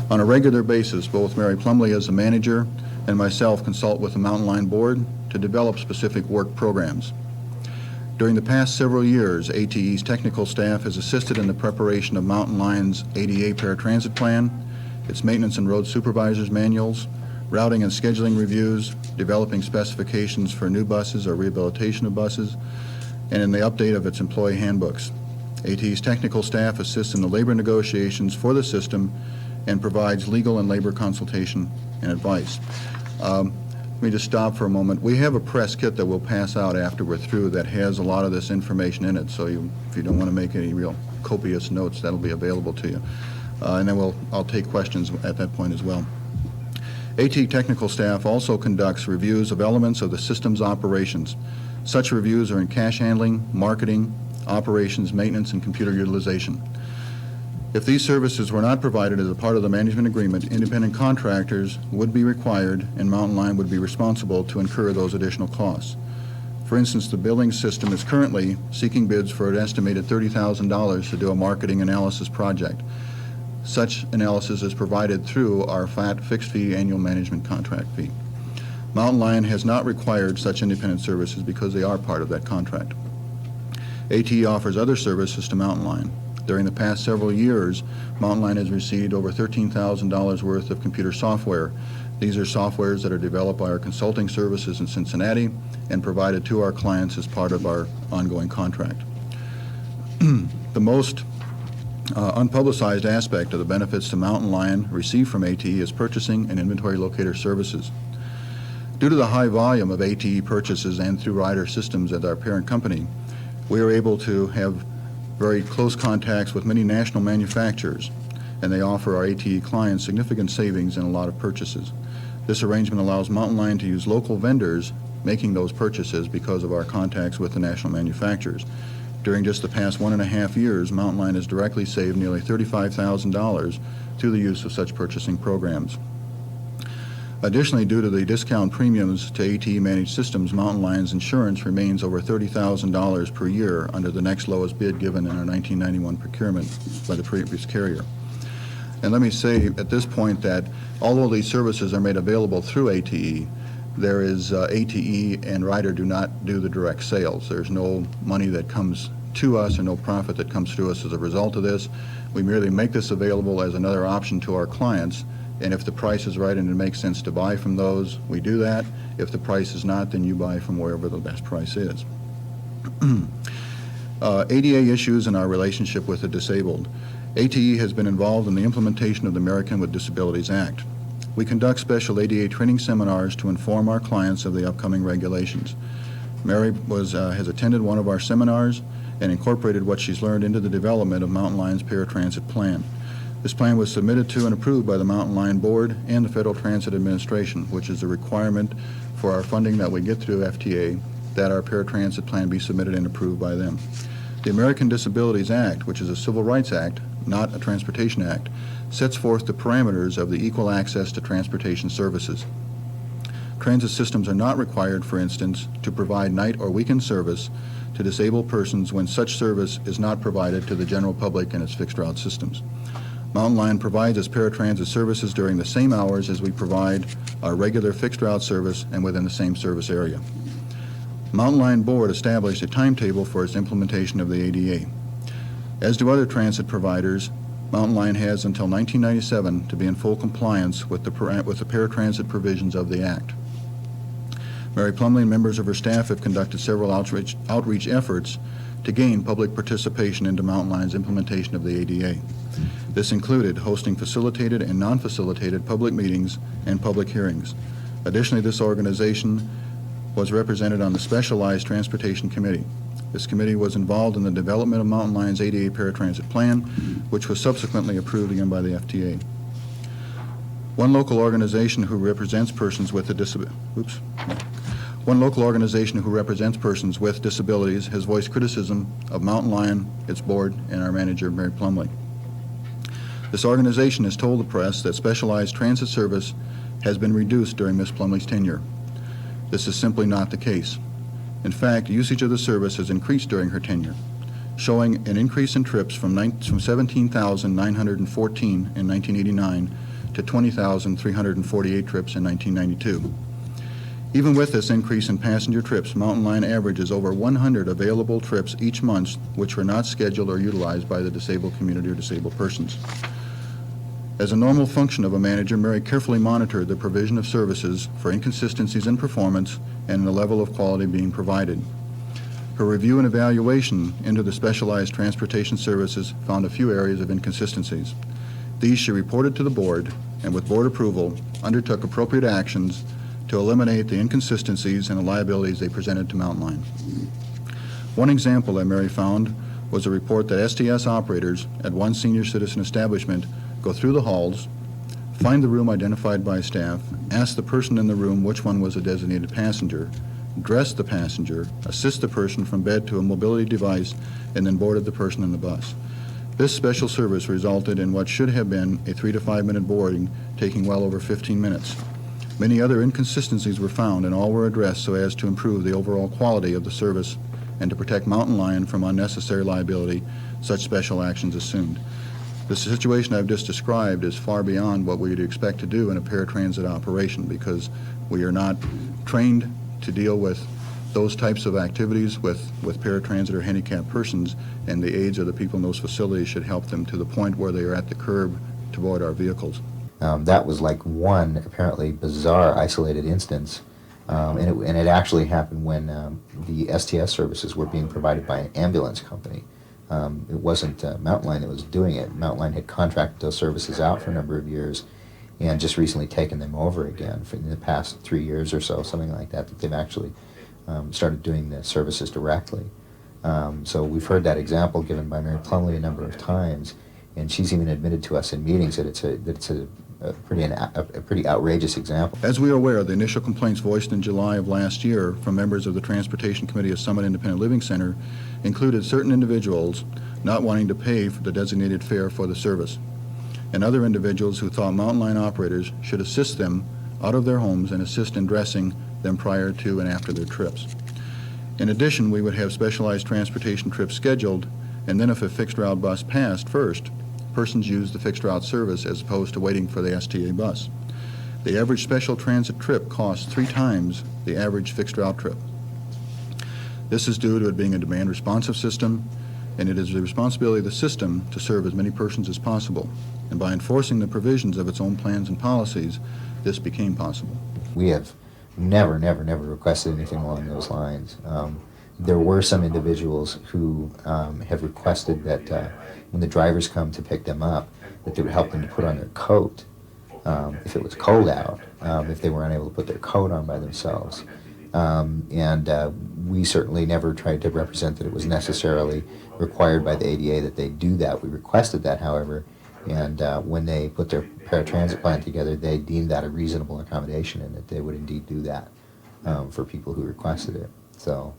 On a regular basis, both Mary Plumbley as the manager and myself consult with the Mountain Line Board to develop specific work programs. During the past several years, ATE's technical staff has assisted in the preparation of Mountain Line's ADA paratransit plan, its maintenance and road supervisors manuals, routing and scheduling reviews, developing specifications for new buses or rehabilitation of buses, and in the update of its employee handbooks. ATE's technical staff assists in the labor negotiations for the system and provides legal and labor consultation and advice. Let me just stop for a moment. We have a press kit that we'll pass out after we're through that has a lot of this information in it, so if you don't want to make any real copious notes, that'll be available to you. And then I'll take questions at that point as well. ATE technical staff also conducts reviews of elements of the system's operations. Such reviews are in cash handling, marketing, operations, maintenance, and computer utilization. If these services were not provided as a part of the management agreement, independent contractors would be required and Mountain Line would be responsible to incur those additional costs. For instance, the billing system is currently seeking bids for an estimated $30,000 to do a marketing analysis project. Such analysis is provided through our flat fixed fee annual management contract fee. Mountain Line has not required such independent services because they are part of that contract. ATE offers other services to Mountain Line. During the past several years, Mountain Line has received over $13,000 worth of computer software. These are softwares that are developed by our consulting services in Cincinnati and provided to our clients as part of our ongoing contract. The most unpublicized aspect of the benefits to Mountain Line received from ATE is purchasing and inventory locator services. Due to the high volume of ATE purchases and through Ryder Systems at our parent company, we are able to have very close contacts with many national manufacturers, and they offer our ATE clients significant savings in a lot of purchases. This arrangement allows Mountain Line to use local vendors making those purchases because of our contacts with the national manufacturers. During just the past 1.5 years, Mountain Line has directly saved nearly $35,000 through the use of such purchasing programs. Additionally, due to the discount premiums to ATE managed systems, Mountain Line's insurance remains over $30,000 per year under the next lowest bid given in our 1991 procurement by the previous carrier. And let me say at this point that although these services are made available through ATE, there is ATE and Ryder do not do the direct sales. There's no money that comes to us or no profit that comes to us as a result of this. We merely make this available as another option to our clients. And if the price is right and it makes sense to buy from those, we do that. If the price is not, then you buy from wherever the best price is. ADA issues in our relationship with the disabled. ATE has been involved in the implementation of the American with Disabilities Act. We conduct special ADA training seminars to inform our clients of the upcoming regulations. Mary has attended one of our seminars and incorporated what she's learned into the development of Mountain Line's paratransit plan. This plan was submitted to and approved by the Mountain Line Board and the Federal Transit Administration, which is a requirement for our funding that we get through FTA, that our paratransit plan be submitted and approved by them. The American Disabilities Act, which is a civil rights act, not a transportation act, sets forth the parameters of the equal access to transportation services. Transit systems are not required, for instance, to provide night or weekend service to disabled persons when such service is not provided to the general public in its fixed route systems. Mountain Line provides its paratransit services during the same hours as we provide our regular fixed route service and within the same service area. Mountain Line Board established a timetable for its implementation of the ADA. As do other transit providers, Mountain Line has until 1997 to be in full compliance with the paratransit provisions of the Act. Mary Plumbley and members of her staff have conducted several outreach efforts to gain public participation into Mountain Line's implementation of the ADA. This included hosting facilitated and non-facilitated public meetings and public hearings. Additionally, this organization was represented on the Specialized Transportation Committee. This committee was involved in the development of Mountain Line's ADA paratransit plan, which was subsequently approved again by the FTA. One local organization who represents persons with disabilities has voiced criticism of Mountain Line, its board, and our manager, Mary Plumbley. This organization has told the press that specialized transit service has been reduced during Ms. Plumbley's tenure. This is simply not the case. In fact, usage of the service has increased during her tenure. showing an increase in trips from 17,914 in 1989 to 20,348 trips in 1992. Even with this increase in passenger trips, Mountain Line averages over 100 available trips each month, which were not scheduled or utilized by the disabled community or disabled persons. As a normal function of a manager, Mary carefully monitored the provision of services for inconsistencies in performance and the level of quality being provided. Her review and evaluation into the specialized transportation services found a few areas of inconsistencies. These she reported to the board, and with board approval, undertook appropriate actions to eliminate the inconsistencies and the liabilities they presented to Mountain Line. One example that Mary found was a report that STS operators at one senior citizen establishment go through the halls, find the room identified by staff, ask the person in the room which one was a designated passenger, dress the passenger, assist the person from bed to a mobility device, and then boarded the person in the bus. This special service resulted in what should have been a 3 to 5 minute boarding taking well over 15 minutes. Many other inconsistencies were found, and all were addressed so as to improve the overall quality of the service and to protect Mountain Lion from unnecessary liability such special actions assumed. The situation I've just described is far beyond what we'd expect to do in a paratransit operation, because we are not trained to deal with those types of activities with paratransit or handicapped persons, and the aides of the people in those facilities should help them to the point where they are at the curb to board our vehicles. That was like one apparently bizarre isolated instance, and it actually happened when the STS services were being provided by an ambulance company. It wasn't Mountain Line that was doing it. Mountain Line had contracted those services out for a number of years and just recently taken them over again in the past 3 years or so, something like that, that they've actually started doing the services directly. So we've heard that example given by Mary Plumbley a number of times, and she's even admitted to us in meetings that it's a pretty outrageous example. As we are aware, the initial complaints voiced in July of last year from members of the Transportation Committee of Summit Independent Living Center included certain individuals not wanting to pay for the designated fare for the service, and other individuals who thought Mountain Line operators should assist them out of their homes and assist in dressing them prior to and after their trips. In addition, we would have specialized transportation trips scheduled, and then if a fixed route bus passed first, persons used the fixed route service as opposed to waiting for the STA bus. The average special transit trip costs 3 times the average fixed route trip. This is due to it being a demand responsive system, and it is the responsibility of the system to serve as many persons as possible. And by enforcing the provisions of its own plans and policies, this became possible. We have never requested anything along those lines. There were some individuals who have requested that when the drivers come to pick them up, that they would help them to put on their coat if it was cold out, if they were unable to put their coat on by themselves. We certainly never tried to represent that it was necessarily required by the ADA that they do that. We requested that, however, and when they put their paratransit plan together, they deemed that a reasonable accommodation and that they would indeed do that for people who requested it. So.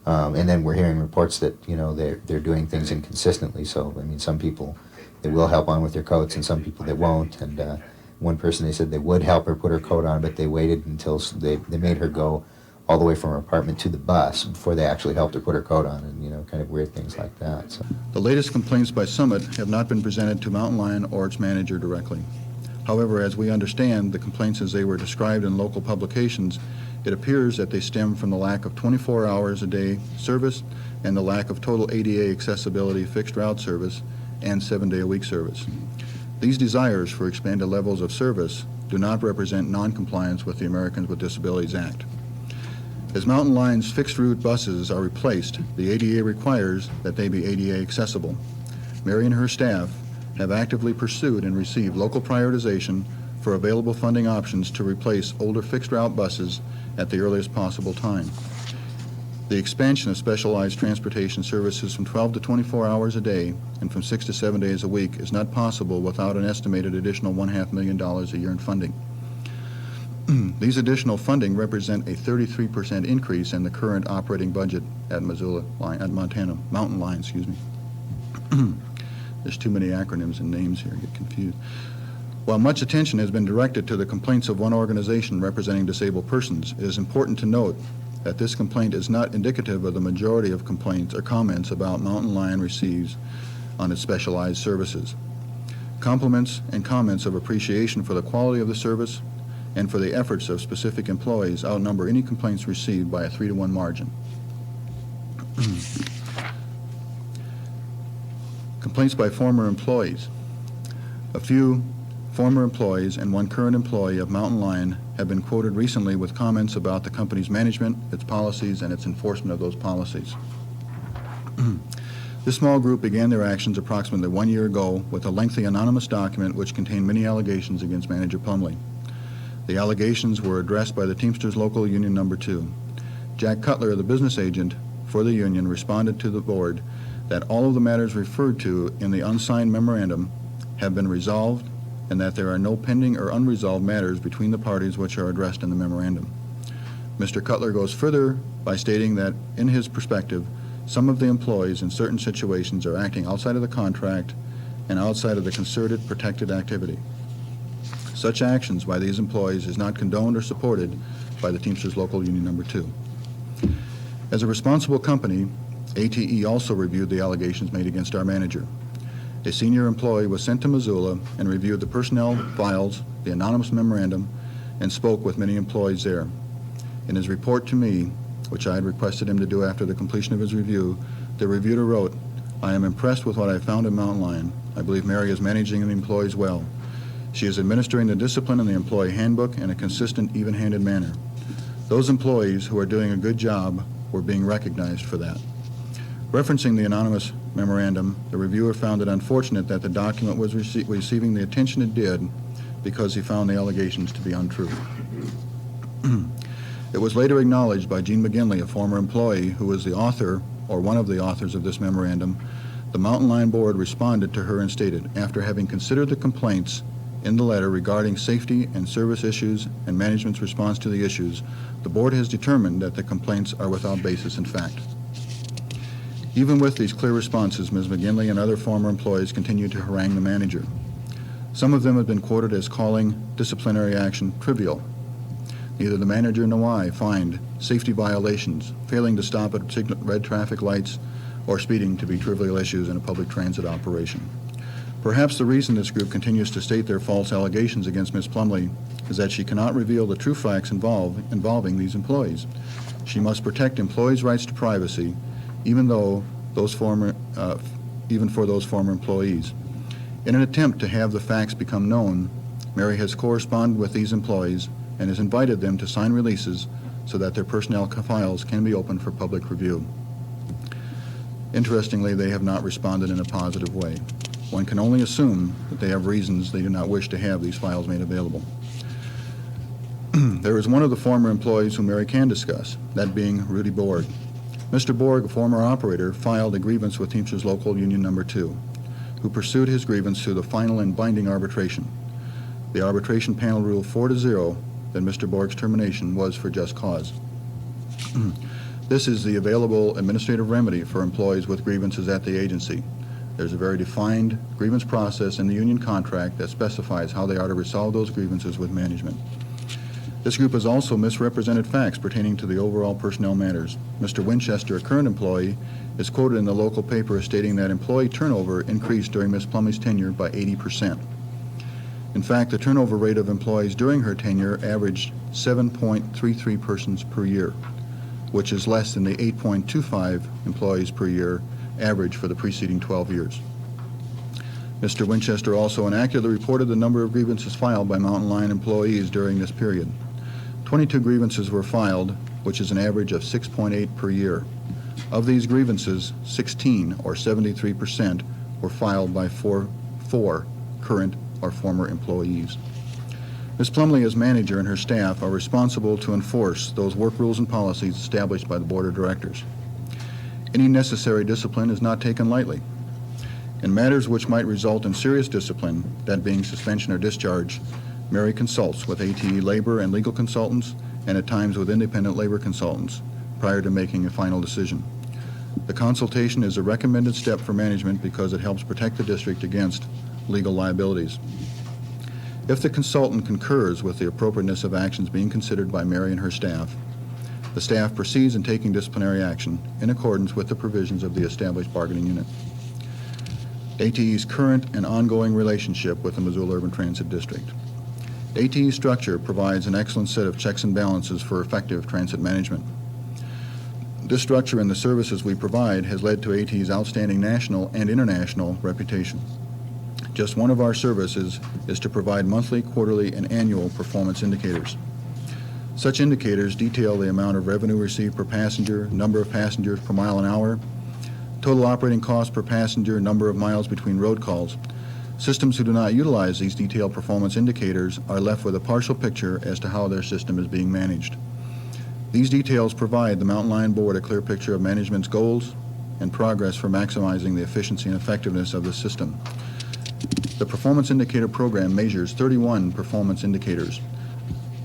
And then we're hearing reports that, you know, they're doing things inconsistently. So, I mean, some people, they will help on with their coats, and some people they won't. And one person, they said they would help her put her coat on, but they waited until they made her go all the way from her apartment to the bus before they actually helped her put her coat on, and, you know, kind of weird things like that. So. The latest complaints by Summit have not been presented to Mountain Lion or its manager directly. However, as we understand the complaints as they were described in local publications, it appears that they stem from the lack of 24 hours a day service and the lack of total ADA accessibility fixed route service and 7-day-a-week service. These desires for expanded levels of service do not represent non-compliance with the Americans with Disabilities Act. As Mountain Line's fixed route buses are replaced, the ADA requires that they be ADA accessible. Mary and her staff have actively pursued and received local prioritization for available funding options to replace older fixed route buses at the earliest possible time. The expansion of specialized transportation services from 12 to 24 hours a day and from 6 to 7 days a week is not possible without an estimated additional $1.5 million a year in funding. These additional funding represent a 33% increase in the current operating budget at Mountain Line, excuse me. There's too many acronyms and names here, I get confused. While much attention has been directed to the complaints of one organization representing disabled persons, it is important to note that this complaint is not indicative of the majority of complaints or comments about Mountain Lion receives on its specialized services. Compliments and comments of appreciation for the quality of the service and for the efforts of specific employees outnumber any complaints received by a 3-to-1 margin. Complaints by former employees. A few former employees and one current employee of Mountain Lion have been quoted recently with comments about the company's management, its policies, and its enforcement of those policies. This small group began their actions approximately 1 year ago with a lengthy anonymous document which contained many allegations against Manager Plumbley. The allegations were addressed by the Teamsters Local Union No. 2. Jack Cutler, the business agent for the union, responded to the board that all of the matters referred to in the unsigned memorandum have been resolved and that there are no pending or unresolved matters between the parties which are addressed in the memorandum. Mr. Cutler goes further by stating that, in his perspective, some of the employees in certain situations are acting outside of the contract and outside of the concerted, protected activity. Such actions by these employees is not condoned or supported by the Teamsters Local Union No. 2. As a responsible company, ATE also reviewed the allegations made against our manager. A senior employee was sent to Missoula and reviewed the personnel files, the anonymous memorandum, and spoke with many employees there. In his report to me, which I had requested him to do after the completion of his review, the reviewer wrote, "I am impressed with what I found in Mountain Lion. I believe Mary is managing the employees well. She is administering the discipline in the employee handbook in a consistent, even-handed manner. Those employees who are doing a good job were being recognized for that." Referencing the anonymous memorandum, the reviewer found it unfortunate that the document was receiving the attention it did because he found the allegations to be untrue. It was later acknowledged by Gene McGinley, a former employee who was the author or one of the authors of this memorandum. The Mountain Lion Board responded to her and stated, after having considered the complaints in the letter regarding safety and service issues and management's response to the issues, the board has determined that the complaints are without basis in fact. Even with these clear responses, Ms. McGinley and other former employees continued to harangue the manager. Some of them have been quoted as calling disciplinary action trivial. Neither the manager nor I find safety violations, failing to stop at red traffic lights, or speeding to be trivial issues in a public transit operation. Perhaps the reason this group continues to state their false allegations against Ms. Plumbley is that she cannot reveal the true facts involving these employees. She must protect employees' rights to privacy, even for those former employees. In an attempt to have the facts become known, Mary has corresponded with these employees and has invited them to sign releases so that their personnel files can be opened for public review. Interestingly, they have not responded in a positive way. One can only assume that they have reasons they do not wish to have these files made available. There is one of the former employees whom Mary can discuss, that being Rudy Borg. Mr. Borg, a former operator, filed a grievance with Teamsters Local Union No. 2, who pursued his grievance through the final and binding arbitration. The arbitration panel ruled 4-0 that Mr. Borg's termination was for just cause. This is the available administrative remedy for employees with grievances at the agency. There's a very defined grievance process in the union contract that specifies how they are to resolve those grievances with management. This group has also misrepresented facts pertaining to the overall personnel matters. Mr. Winchester, a current employee, is quoted in the local paper as stating that employee turnover increased during Ms. Plumbley's tenure by 80%. In fact, the turnover rate of employees during her tenure averaged 7.33 persons per year, which is less than the 8.25 employees per year average for the preceding 12 years. Mr. Winchester also inaccurately reported the number of grievances filed by Mountain Lion employees during this period. 22 grievances were filed, which is an average of 6.8 per year. Of these grievances, 16, or 73%, were filed by four current or former employees. Ms. Plumbley, as manager, and her staff are responsible to enforce those work rules and policies established by the Board of Directors. Any necessary discipline is not taken lightly. In matters which might result in serious discipline, that being suspension or discharge, Mary consults with ATE labor and legal consultants and at times with independent labor consultants prior to making a final decision. The consultation is a recommended step for management because it helps protect the district against legal liabilities. If the consultant concurs with the appropriateness of actions being considered by Mary and her staff, The staff proceeds in taking disciplinary action in accordance with the provisions of the established bargaining unit. ATE's current and ongoing relationship with the Missoula Urban Transit District. ATE's structure provides an excellent set of checks and balances for effective transit management. This structure and the services we provide has led to ATE's outstanding national and international reputation. Just one of our services is to provide monthly, quarterly, and annual performance indicators. Such indicators detail the amount of revenue received per passenger, number of passengers per mile an hour, total operating cost per passenger, number of miles between road calls. Systems who do not utilize these detailed performance indicators are left with a partial picture as to how their system is being managed. These details provide the Mountain Lion Board a clear picture of management's goals and progress for maximizing the efficiency and effectiveness of the system. The Performance Indicator Program measures 31 performance indicators.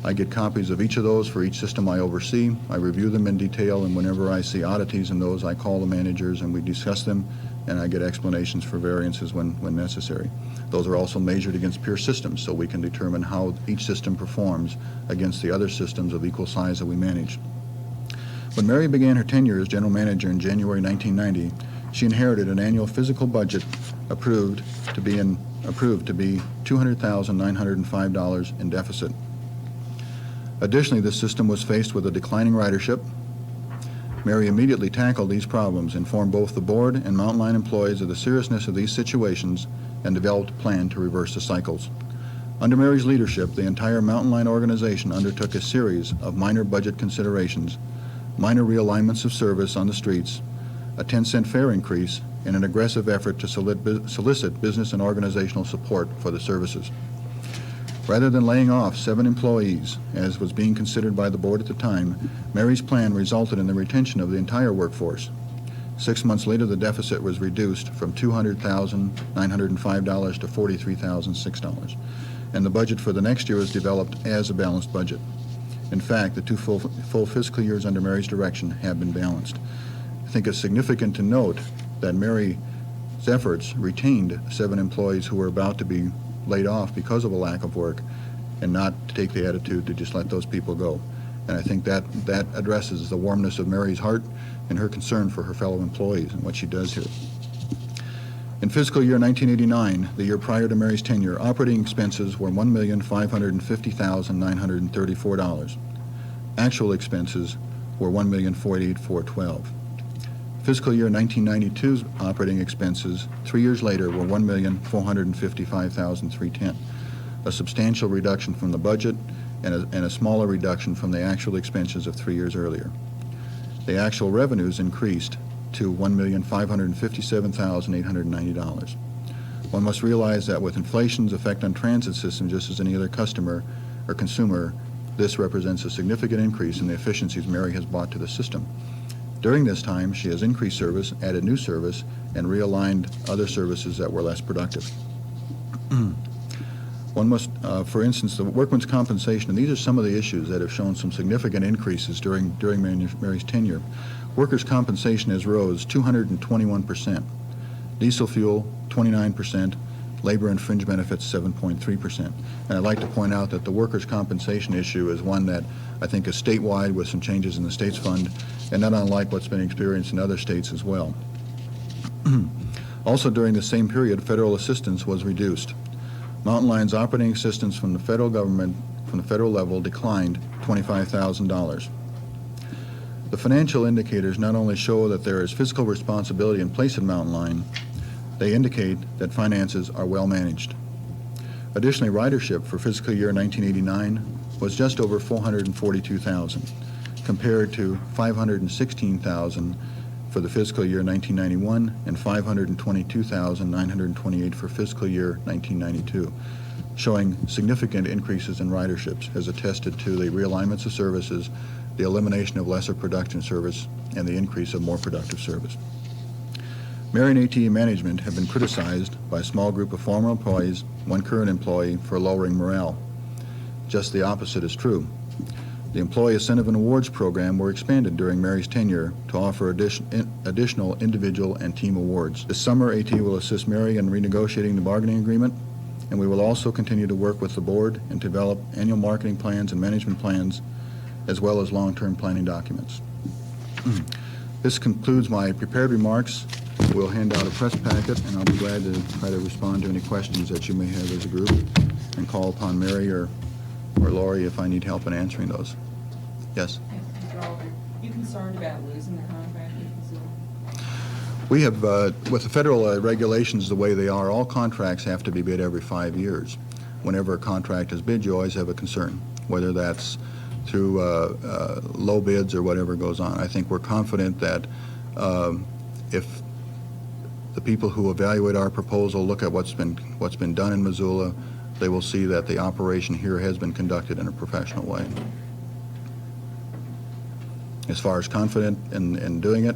I get copies of each of those for each system I oversee. I review them in detail, and whenever I see oddities in those, I call the managers and we discuss them, and I get explanations for variances when necessary. Those are also measured against peer systems, so we can determine how each system performs against the other systems of equal size that we manage. When Mary began her tenure as general manager in January 1990, she inherited an annual physical budget approved to be $200,905 in deficit. Additionally, the system was faced with a declining ridership. Mary immediately tackled these problems, informed both the board and Mountain Lion employees of the seriousness of these situations, and developed a plan to reverse the cycles. Under Mary's leadership, the entire Mountain Lion organization undertook a series of minor budget considerations, minor realignments of service on the streets, a 10-cent fare increase, and an aggressive effort to solicit business and organizational support for the services. Rather than laying off 7 employees, as was being considered by the board at the time, Mary's plan resulted in the retention of the entire workforce. 6 months later, the deficit was reduced from $200,905 to $43,006, and the budget for the next year was developed as a balanced budget. In fact, the 2 full fiscal years under Mary's direction have been balanced. I think it's significant to note that Mary's efforts retained 7 employees who were about to be laid off because of a lack of work, and not to take the attitude to just let those people go. And I think that addresses the warmness of Mary's heart and her concern for her fellow employees and what she does here. In fiscal year 1989, the year prior to Mary's tenure, operating expenses were $1,550,934. Actual expenses were $1,488,412. Fiscal year 1992's operating expenses 3 years later were $1,455,310, a substantial reduction from the budget and a smaller reduction from the actual expenses of 3 years earlier. The actual revenues increased to $1,557,890. One must realize that with inflation's effect on transit systems, just as any other customer or consumer, this represents a significant increase in the efficiencies Mary has brought to the system. During this time, she has increased service, added new service, and realigned other services that were less productive. One must, for instance, the workman's compensation, and these are some of the issues that have shown some significant increases during Mary's tenure. Workers' compensation has rose 221%, diesel fuel 29%, labor and fringe benefits 7.3%. And I'd like to point out that the workers' compensation issue is one that I think is statewide with some changes in the state's fund, and not unlike what's been experienced in other states as well. Also during the same period, federal assistance was reduced. Mountain Lion's operating assistance from the federal government, from the federal level, declined $25,000. The financial indicators not only show that there is fiscal responsibility in place at Mountain Lion, they indicate that finances are well managed. Additionally, ridership for fiscal year 1989 was just over 442,000, compared to 516,000 for the fiscal year 1991 and 522,928 for fiscal year 1992, showing significant increases in riderships as attested to the realignments of services, the elimination of lesser production service, and the increase of more productive service. Mary and ATE management have been criticized by a small group of former employees, one current employee, for lowering morale. Just the opposite is true. The Employee Incentive and Awards program were expanded during Mary's tenure to offer additional individual and team awards. This summer, AT will assist Mary in renegotiating the bargaining agreement, and we will also continue to work with the board and develop annual marketing plans and management plans as well as long-term planning documents. This concludes my prepared remarks. We'll hand out a press packet, and I'll be glad to try to respond to any questions that you may have as a group, and call upon Mary or Lori if I need help in answering those. Yes? Mr. Alder, you concerned about losing the contract with Missoula? We have, with the federal regulations the way they are, all contracts have to be bid every 5 years. Whenever a contract is bid, you always have a concern, whether that's through low bids or whatever goes on. I think we're confident that if the people who evaluate our proposal look at what's been done in Missoula, they will see that the operation here has been conducted in a professional way. As far as confident in doing it,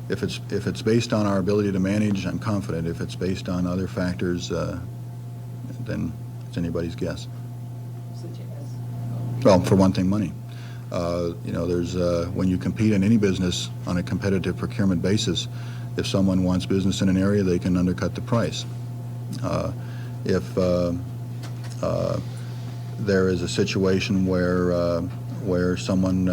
if it's based on our ability to manage, I'm confident. If it's based on other factors, then it's anybody's guess. Such as? Well, for one thing, money. You know, there's when you compete in any business on a competitive procurement basis, if someone wants business in an area, they can undercut the price. If there is a situation where someone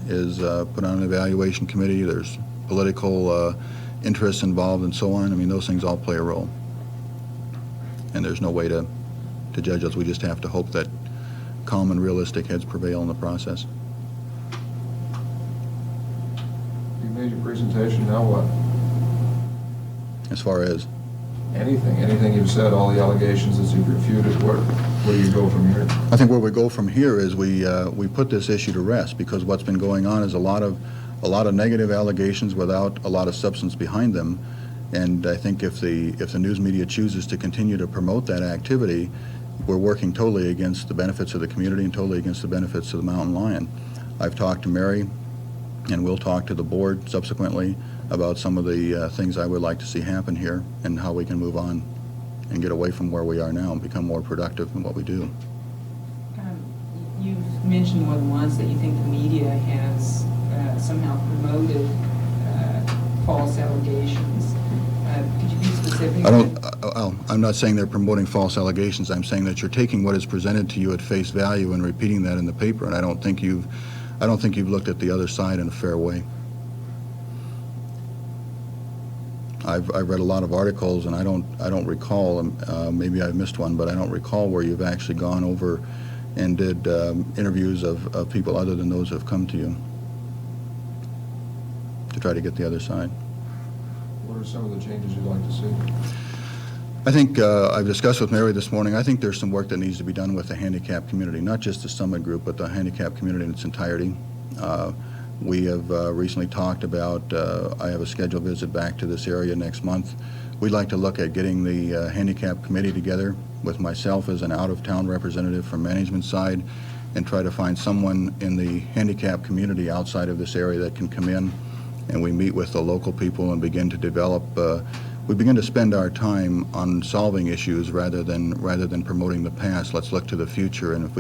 is put on an evaluation committee, there's political interests involved and so on, I mean, those things all play a role. And there's no way to judge us. We just have to hope that calm and realistic heads prevail in the process. You made your presentation, now what? As far as? Anything you've said, all the allegations that you've refuted, where do you go from here? I think where we go from here is we put this issue to rest, because what's been going on is a lot of negative allegations without a lot of substance behind them. And I think if the news media chooses to continue to promote that activity, we're working totally against the benefits of the community and totally against the benefits of the mountain lion. I've talked to Mary, and we'll talk to the board subsequently about some of the things I would like to see happen here and how we can move on and get away from where we are now and become more productive in what we do. You've mentioned more than once that you think the media has somehow promoted false allegations. Could you be specific? I'm not saying they're promoting false allegations. I'm saying that you're taking what is presented to you at face value and repeating that in the paper, and I don't think you've looked at the other side in a fair way. I've read a lot of articles, and I don't recall, maybe I've missed one, but I don't recall where you've actually gone over and did interviews of people other than those who have come to you to try to get the other side. What are some of the changes you'd like to see? I think I've discussed with Mary this morning, I think there's some work that needs to be done with the handicapped community, not just the Summit Group, but the handicapped community in its entirety. We have recently talked about, I have a scheduled visit back to this area next month. We'd like to look at getting the handicapped committee together with myself as an out-of-town representative from management side, and try to find someone in the handicapped community outside of this area that can come in, and we meet with the local people and begin to develop, we begin to spend our time on solving issues rather than promoting the past. Let's look to the future, and if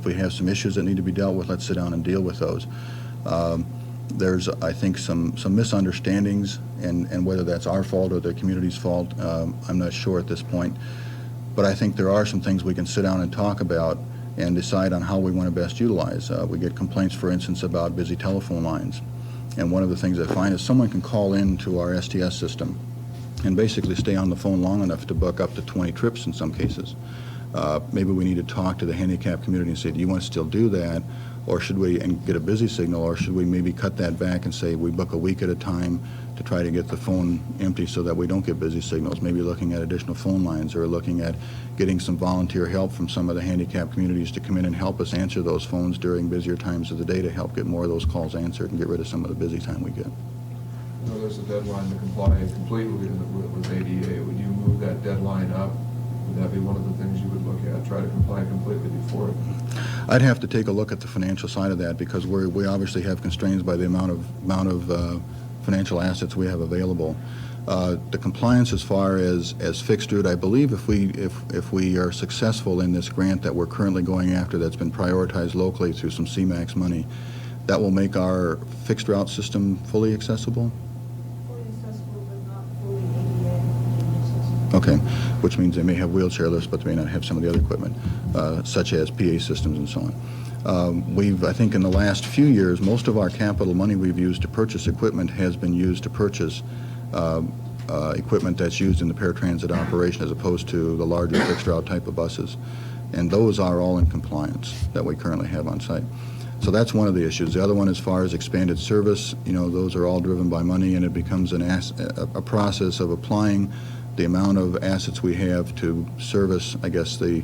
we have some issues that need to be dealt with, let's sit down and deal with those. There's, I think, some misunderstandings, and whether that's our fault or the community's fault, I'm not sure at this point. But I think there are some things we can sit down and talk about and decide on how we want to best utilize. We get complaints, for instance, about busy telephone lines. And one of the things I find is someone can call in to our STS system and basically stay on the phone long enough to book up to 20 trips in some cases. Maybe we need to talk to the handicapped community and say, do you want to still do that? Or should we, and get a busy signal, or should we maybe cut that back and say we book a week at a time to try to get the phone empty so that we don't get busy signals? Maybe looking at additional phone lines, or looking at getting some volunteer help from some of the handicapped communities to come in and help us answer those phones during busier times of the day to help get more of those calls answered and get rid of some of the busy time we get. You know, there's a deadline to comply completely with ADA. Would you move that deadline up? Would that be one of the things you would look at, try to comply completely before it? I'd have to take a look at the financial side of that, because we obviously have constraints by the amount of financial assets we have available. The compliance as far as fixed route, I believe if we are successful in this grant that we're currently going after, that's been prioritized locally through some CMAX money, that will make our fixed route system fully accessible. Fully accessible, but not fully ADA accessible. Okay, which means they may have wheelchair lifts, but they may not have some of the other equipment, such as PA systems and so on. I think in the last few years, most of our capital money we've used to purchase equipment has been used to purchase equipment that's used in the paratransit operation as opposed to the larger fixed route type of buses. And those are all in compliance that we currently have on site. So that's one of the issues. The other one, as far as expanded service, those are all driven by money, and it becomes a process of applying the amount of assets we have to service, I guess, the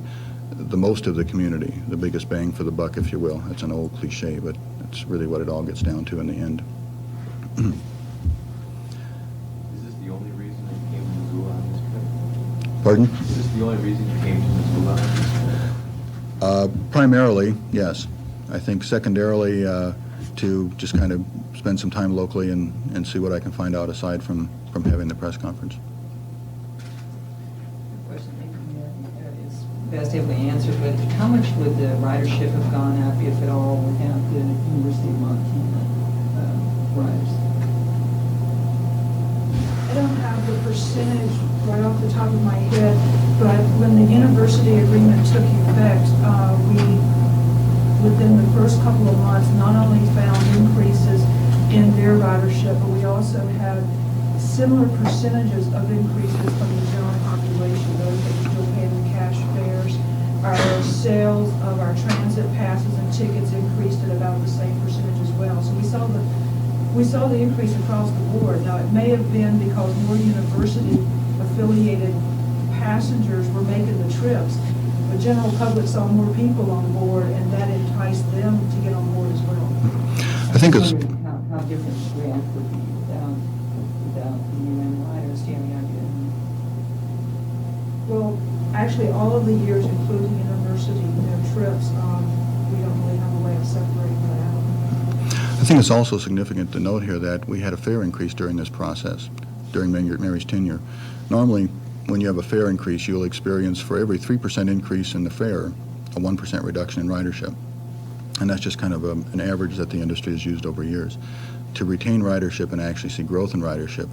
most of the community, the biggest bang for the buck, if you will. It's an old cliche, but it's really what it all gets down to in the end. Is this the only reason you came to Missoula on this trip? Pardon? Is this the only reason you came to Missoula on this trip? Primarily, yes. I think secondarily, to just kind of spend some time locally and see what I can find out aside from having the press conference. The question maybe is best able to answer, but how much would the ridership have gone up, if at all, without the University of Montana riders? I don't have the percentage right off the top of my head, but when the university agreement took effect, within the first couple of months, not only found increases in their ridership, but we also had similar percentages of increases from the general population, those that were still paying the cash fares. Our sales of our transit passes and tickets increased at about the same percentage as well. So we saw the increase across the board. Now, it may have been because more university-affiliated passengers were making the trips. The general public saw more people on board, and that enticed them to get on board as well. I think it's... How different the grant would be without the UN riders, do you have any idea? Well, actually, all of the years, including university trips, we don't really have a way of separating that out. I think it's also significant to note here that we had a fare increase during this process, during Mary's tenure. Normally, when you have a fare increase, you'll experience, for every 3% increase in the fare, a 1% reduction in ridership. And that's just kind of an average that the industry has used over years. To retain ridership and actually see growth in ridership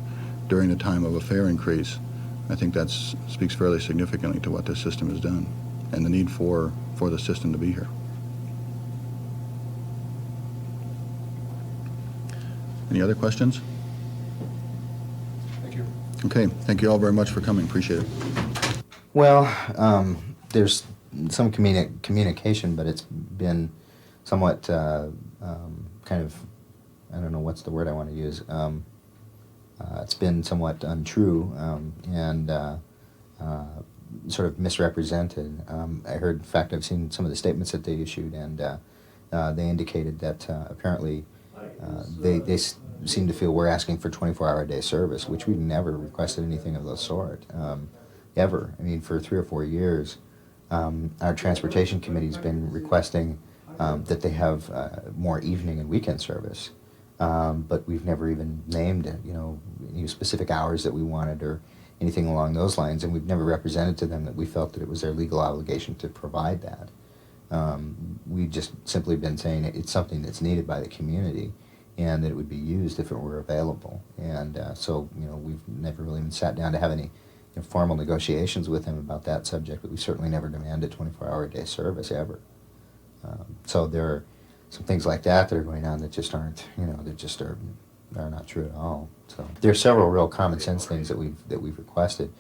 during the time of a fare increase, I think that speaks fairly significantly to what this system has done and the need for the system to be here. Any other questions? Thank you. Okay, thank you all very much for coming. Appreciate it. Well, there's some communication, but it's been somewhat kind of, I don't know what's the word I want to use. It's been somewhat untrue and sort of misrepresented. I heard, in fact, I've seen some of the statements that they issued, and they indicated that apparently they seem to feel we're asking for 24-hour-a-day service, which we've never requested anything of the sort, ever. I mean, for 3 or 4 years, our transportation committee's been requesting that they have more evening and weekend service, but we've never even named any specific hours that we wanted or anything along those lines, and we've never represented to them that we felt that it was their legal obligation to provide that. We've just simply been saying it's something that's needed by the community, and that it would be used if it were available. And so we've never really even sat down to have any formal negotiations with them about that subject, but we certainly never demanded 24-hour-a-day service ever. So there are some things like that that are going on that just aren't, that just are not true at all. So there are several real common sense things that we've requested.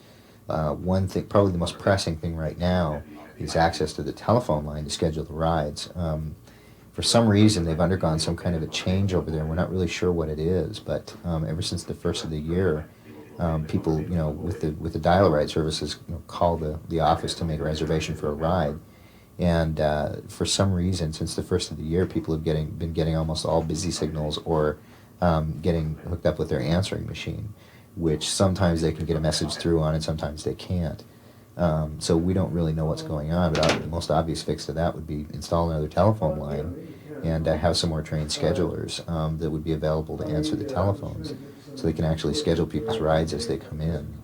One thing, probably the most pressing thing right now, is access to the telephone line to schedule the rides. For some reason, they've undergone some kind of a change over there, and we're not really sure what it is. But ever since the first of the year, people, with the dial-a-ride services, call the office to make a reservation for a ride. And for some reason, since the first of the year, people have been getting almost all busy signals or getting hooked up with their answering machine, which sometimes they can get a message through on and sometimes they can't. So we don't really know what's going on, but the most obvious fix to that would be install another telephone line and have some more trained schedulers that would be available to answer the telephones so they can actually schedule people's rides as they come in.